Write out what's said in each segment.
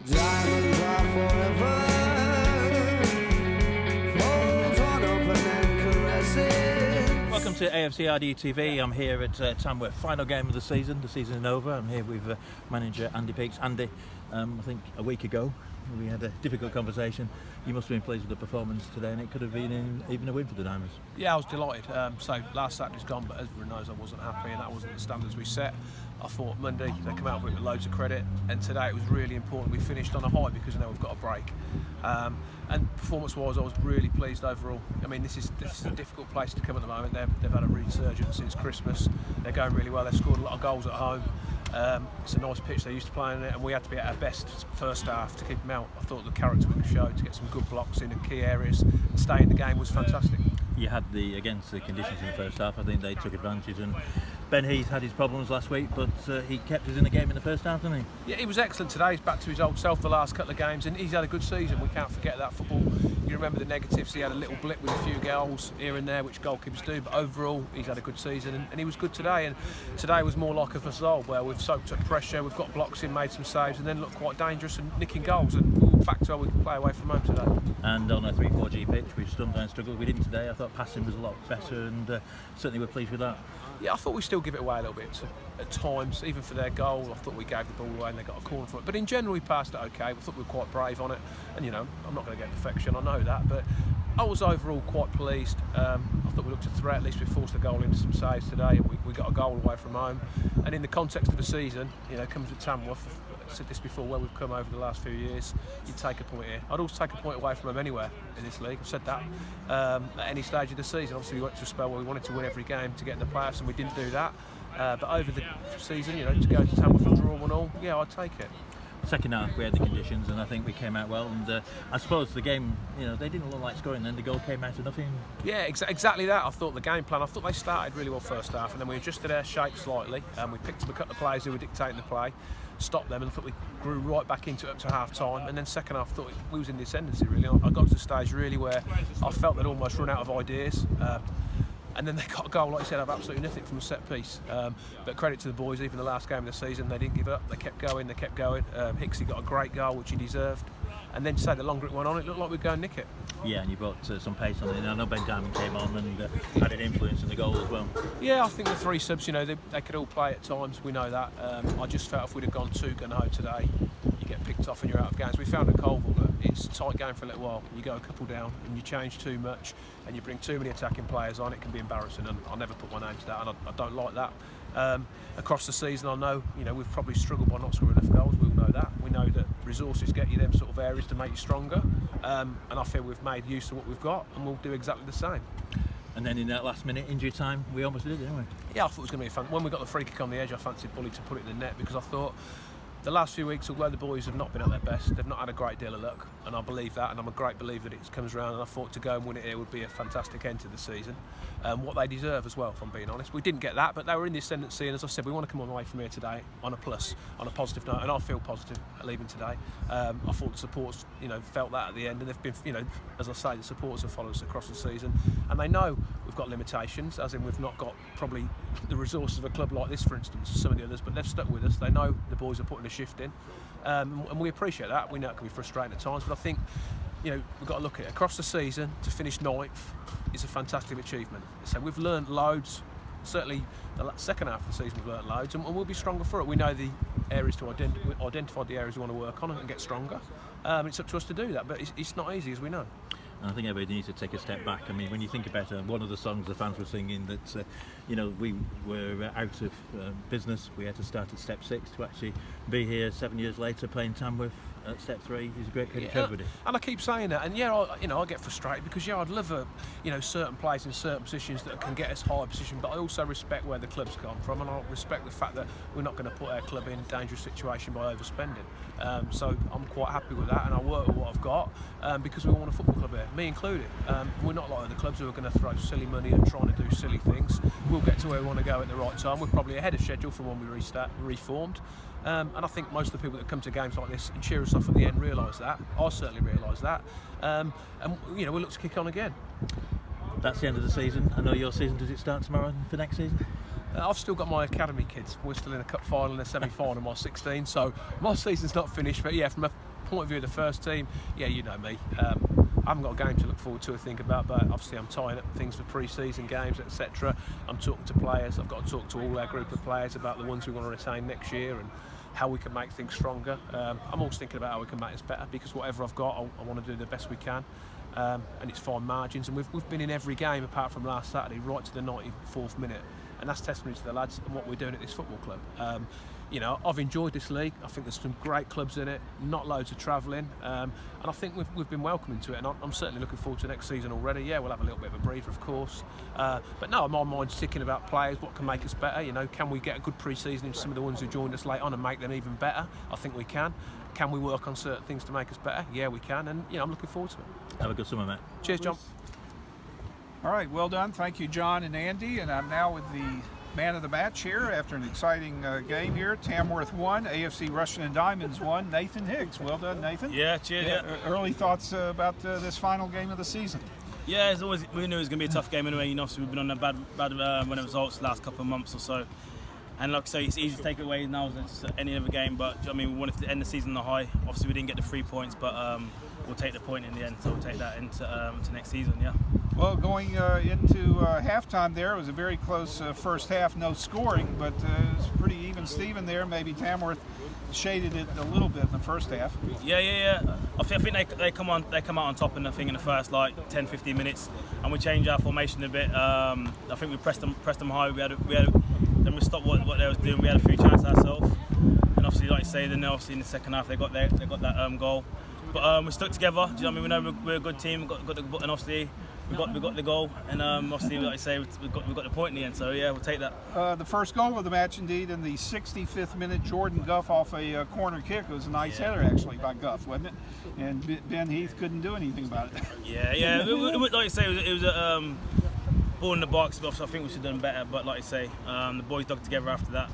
Diamonds are forever. Flows on open and caressing. Welcome to AFCRDTV. I'm here at Tamworth, final game of the season. The season is over. I'm here with manager Andy Hicks. Andy, I think a week ago we had a difficult conversation. You must have been pleased with the performance today, and it could have been even a win for the Diamonds. Yeah, I was delighted. So last Saturday's gone, but as everyone knows, I wasn't happy, and that wasn't the standards we set. I thought Monday they come out with it with loads of credit, and today it was really important we finished on a high because now we've got a break. And performance-wise, I was really pleased overall. I mean, this is a difficult place to come at the moment. They've had a resurgence since Christmas. They're going really well. They've scored a lot of goals at home. It's a nice pitch. They're used to playing it, and we had to be at our best first half to keep them out. I thought the character we showed to get some good blocks in key areas and stay in the game was fantastic. You had against the conditions in the first half. I think they took advantage, and Ben Heath had his problems last week, but he kept us in the game in the first half, didn't he? Yeah, he was excellent today. He's back to his old self the last couple of games, and he's had a good season. We can't forget that. Football, you remember the negatives. He had a little blip with a few goals here and there, which goalkeepers do, but overall he's had a good season, and he was good today. And today was more like a facade where we've soaked up pressure, we've got blocks in, made some saves, and then looked quite dangerous and nicking goals, and we were back to how we can play away from home today. And on a 3-4G pitch, we've sometimes struggled. We didn't today. I thought passing was a lot better, and certainly we're pleased with that. Yeah, I thought we still give it away a little bit at times, even for their goal. I thought we gave the ball away and they got a corner from it. But in general, we passed it okay. We thought we were quite brave on it. And, you know, I'm not going to get perfection, I know that. But I was overall quite pleased. I thought we looked a threat. At least we forced a goal into some saves today. We got a goal away from home. And in the context of the season, you know, comes with Tamworth. I've said this before, where we've come over the last few years, you'd take a point here. I'd also take a point away from them anywhere in this league. I've said that at any stage of the season. Obviously, we went to a spell where we wanted to win every game to get in the playoffs, and we didn't do that. But over the season, you know, to go to Tamworth and draw 1-1, yeah, I'd take it. Second half, we had the conditions, and I think we came out well. And I suppose the game, you know, they didn't look like scoring. Then the goal came out of nothing. Yeah, exactly that. I thought the game plan. I thought they started really well first half, and then we adjusted our shape slightly, and we picked up a couple of players who were dictating the play, stopped them, and I thought we grew right back into it up to half time. And then second half, I thought we was in the ascendancy really. I got to the stage really where I felt they'd almost run out of ideas. And then they got a goal, like I said, of absolutely nothing from a set piece. But credit to the boys, even the last game of the season, they didn't give up. They kept going. Hicksy got a great goal, which he deserved. And then, say, the longer it went on, it looked like we'd go and nick it. Yeah, and you brought some pace on it. And I know Ben Diamond came on and had an influence in the goal as well. Yeah, I think the three subs, you know, they could all play at times. We know that. I just felt if we'd have gone 2 gung-ho today, you get picked off and you're out of games. We found at Colville that it's a tight game for a little while. You go a couple down and you change too much and you bring too many attacking players on, it can be embarrassing, and I'll never put my name to that, and I don't like that. Across the season, I know, you know, we've probably struggled by not scoring enough goals. We all know that. We know that resources get you them sort of areas to make you stronger, and I feel we've made use of what we've got, and we'll do exactly the same. And then in that last minute injury time, we almost did, didn't we? Yeah, I thought it was going to be fun. When we got the free kick on the edge, I fancied Bully to put it in the net, because I thought the last few weeks, although the boys have not been at their best, they've not had a great deal of luck, and I believe that, and I'm a great believer that it comes around, and I thought to go and win it here would be a fantastic end to the season. What they deserve as well, if I'm being honest. We didn't get that, but they were in the ascendancy, and as I said, we want to come away from here today on a plus, on a positive note, and I feel positive leaving today. I thought the supporters, you know, felt that at the end, and they've been, you know, as I say, the supporters have followed us across the season, and they know we've got limitations, as in we've not got probably the resources of a club like this, for instance, some of the others, but they've stuck with us. They know the boys are putting a shift in, and we appreciate that. We know it can be frustrating at times, but I think, you know, we've got to look at it. Across the season, to finish 9th is a fantastic achievement. So we've learned loads. Certainly the second half of the season we've learned loads, and we'll be stronger for it. We know the areas to identify the areas we want to work on and get stronger. It's up to us to do that, but it's not easy, as we know. And I think everybody needs to take a step back. I mean, when you think about one of the songs the fans were singing, that you know, we were out of business. We had to start at step 6 to actually be here 7 years later playing Tamworth at step 3 is a great credit to everybody. And I keep saying that, and yeah, I get frustrated because yeah, I'd love certain players in certain positions that can get us higher position, but I also respect where the club's come from, and I respect the fact that we're not going to put our club in a dangerous situation by overspending. So I'm quite happy with that, and I work with what I've got because we want a football club here, me included. We're not like other clubs who are going to throw silly money and trying to do silly things. We'll get to where we want to go at the right time. We're probably ahead of schedule from when we reformed. And I think most of the people that come to games like this and cheer us off at the end realise that. I certainly realise that. And you know, we'll look to kick on again. That's the end of the season. I know your season, does it start tomorrow for next season? I've still got my academy kids. We're still in a cup final and a semi-final, my 16. So my season's not finished. But yeah, from a point of view of the first team, yeah, you know me. I haven't got a game to look forward to or think about, but obviously I'm tying up things for pre-season games, etc. I'm talking to players. I've got to talk to all our group of players about the ones we want to retain next year and how we can make things stronger. I'm always thinking about how we can make this better, because whatever I've got, I want to do the best we can. And it's fine margins, and we've been in every game apart from last Saturday, right to the 94th minute, and that's testimony to the lads and what we're doing at this football club. You know, I've enjoyed this league. I think there's some great clubs in it, not loads of travelling, and I think we've been welcoming to it, and I'm certainly looking forward to next season already. Yeah, we'll have a little bit of a breather, of course, but no, my mind's ticking about players, what can make us better. You know, can we get a good pre-season into some of the ones who joined us late on and make them even better? I think we can. Can we work on certain things to make us better? Yeah, we can, and you know, I'm looking forward to it. Have a good summer, mate. Cheers, John. All right, well done. Thank you, John and Andy. And I'm now with the man of the match here after an exciting game here. Tamworth won, AFC Rushden Diamonds won. Nathan Hicks. Well done, Nathan. Yeah, cheers. Yeah. Early thoughts about this final game of the season? Yeah, it's always, we knew it was going to be a tough game anyway. You know, so we've been on a bad run of results the last couple of months or so. And like I say, it's easy to take it away now than any other game. But I mean, we wanted to end the season on a high. Obviously, we didn't get the 3 points, but we'll take the point in the end. So we'll take that into next season. Yeah. Well, going into halftime there, it was a very close first half, no scoring, but it was pretty even Steven there. Maybe Tamworth shaded it a little bit in the first half. Yeah. I think they come out on top in the first like 10-15 minutes, and we changed our formation a bit. I think we pressed them high. Then we stopped what they was doing. We had a few chances ourselves, and obviously, like you say, then obviously in the second half they got that goal. But we stuck together. Do you know what I mean? We know we're a good team. And obviously we got the goal, and obviously, like I say, we got the point in the end. So yeah, we'll take that. The first goal of the match, indeed, in the 65th minute, Jordan Guff off a corner kick. It was a nice header actually by Guff, wasn't it? And Ben Heath couldn't do anything about it. Yeah. Like I say, it was a ball in the box, but I think we should have done better. But like I say, the boys dug together after that.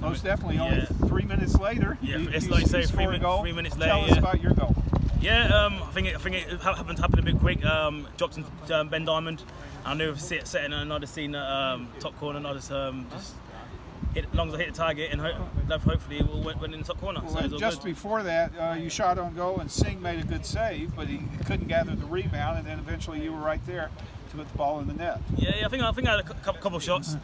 Most definitely. Only 3 minutes later. Yeah, it's like you say, 3 minutes later. Tell us about your goal. Yeah, I think it happened a bit quick. Dropped into Ben Diamond. I knew if setting another scene top corner, and I just hit, as long as I hit the target, and hopefully it went in the top corner. Well, so just before that, you shot on goal, and Singh made a good save, but he couldn't gather the rebound, and then eventually you were right there to put the ball in the net. Yeah, I think I had a couple of shots. You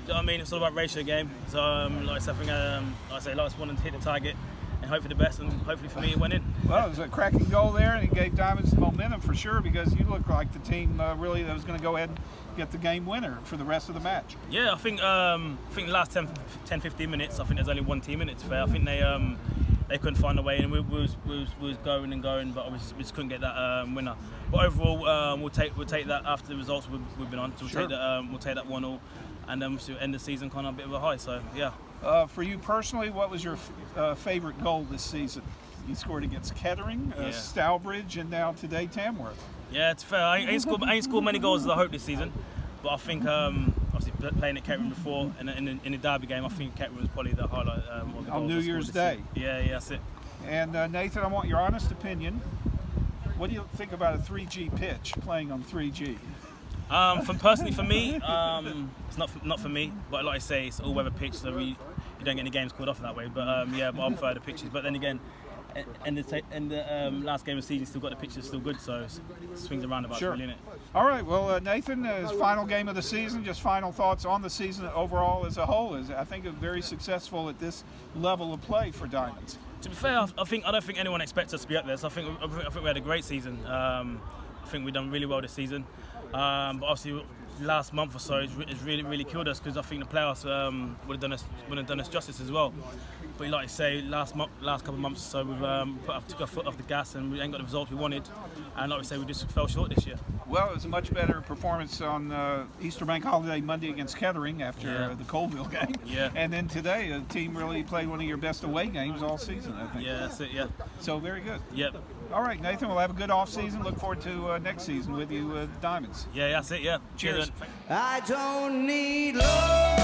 know what I mean? It's all about ratio game. So like I said, I just wanted to hit the target and hope for the best, and hopefully for me it went in. Well, it was a cracking goal there, and it gave Diamonds momentum for sure, because you looked like the team really that was going to go ahead and get the game winner for the rest of the match. Yeah, I think the last 10-15 minutes, I think there's only one team in it. To be fair, I think they couldn't find a way, and we was going and going, but we just couldn't get that winner. But overall, we'll take that after the results we've been on. So we'll take that 1-1, and then we'll end the season kind of a bit of a high. So yeah. For you personally, what was your favorite goal this season? You scored against Kettering, Stourbridge, and now today Tamworth. Yeah, it's fair. I ain't scored many goals as I hope this season, but I think obviously playing at Kettering before in the derby game, I think Kettering was probably the highlight of the goals. On New Year's Day. Yeah, that's it. And Nathan, I want your honest opinion. What do you think about a 3G pitch, playing on 3G? Personally, for me, it's not for me. But like I say, it's all-weather pitch, so you don't get any games called off that way. But I prefer the pitches. But then again, and the last game of the season, still got the pitches still good, so it swings around about really, innit? All right, well, Nathan, his final game of the season, just final thoughts on the season overall as a whole. I think it was very successful at this level of play for Diamonds. To be fair, I don't think anyone expects us to be up there. So I think we had a great season. I think we've done really well this season. But obviously, the last month or so has really killed us, because I think the playoffs would have done us justice as well. But like I say, last couple of months or so, we've took our foot off the gas, and we ain't got the results we wanted. And like we say, we just fell short this year. Well, it was a much better performance on Easter Bank Holiday Monday against Kettering after the Colville game. Yeah. And then today, the team really played one of your best away games all season, I think. Yeah, that's it. Yeah. So very good. Yep. All right, Nathan, we'll have a good off season. Look forward to next season with you, Diamonds. Yeah, that's it. Yeah. Cheers. I don't need love.